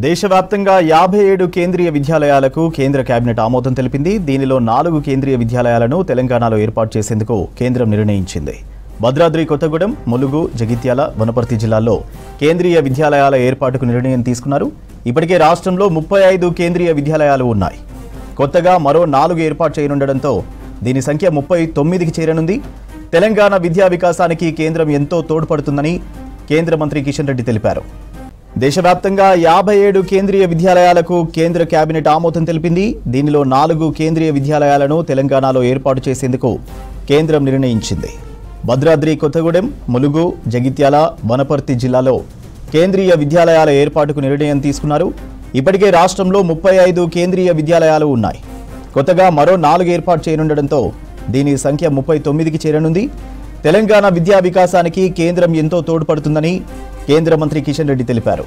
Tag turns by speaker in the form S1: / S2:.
S1: దేశవ్యాప్తంగా 57 కేంద్రీయ విద్యాలయాలకు కేంద్ర కేబినెట్ ఆమోదం తెలిపింది. దీనిలో 4 కేంద్రీయ విద్యాలయాలను తెలంగాణలో ఏర్పాటు చేసేందుకు కేంద్రం నిర్ణయించింది. భద్రాద్రి కొత్తగూడెం, ములుగు, జగిత్యాల, వనపర్తి జిల్లాల్లో కేంద్రీయ విద్యాలయాల ఏర్పాటుకు నిర్ణయం తీసుకున్నారు. ఇప్పటికే రాష్ట్రంలో 35 కేంద్రీయ విద్యాలయాలు ఉన్నాయి. కొత్తగా మరో 4 ఏర్పాటు చేయనుండడంతో దీని సంఖ్య 39కి చేరనుంది. తెలంగాణ విద్యా వికాసానికి కేంద్రం ఎంతో తోడ్పడుతుందని కేంద్ర మంత్రి కిషన్ రెడ్డి తెలిపారు. దేశవ్యాప్తంగా 57 కేంద్రీయ విద్యాలయాలకు కేంద్ర కేబినెట్ ఆమోదం తెలిపింది. దీనిలో 4 కేంద్రీయ విద్యాలయాలను తెలంగాణలో ఏర్పాటు చేసేందుకు కేంద్రం నిర్ణయించింది. భద్రాద్రి కొత్తగూడెం, ములుగు, జగిత్యాల, వనపర్తి జిల్లాలో కేంద్రీయ విద్యాలయాల ఏర్పాటుకు నిర్ణయం తీసుకున్నారు. ఇప్పటికే రాష్ట్రంలో 35 కేంద్రీయ విద్యాలయాలు ఉన్నాయి. కొత్తగా మరో 4 ఏర్పాటు చేయనుండడంతో దీని సంఖ్య 39కి చేరనుంది. తెలంగాణ విద్యా వికాసానికి కేంద్రం ఎంతో తోడ్పడుతుందని కేంద్ర మంత్రి కిషన్ రెడ్డి తెలిపారు.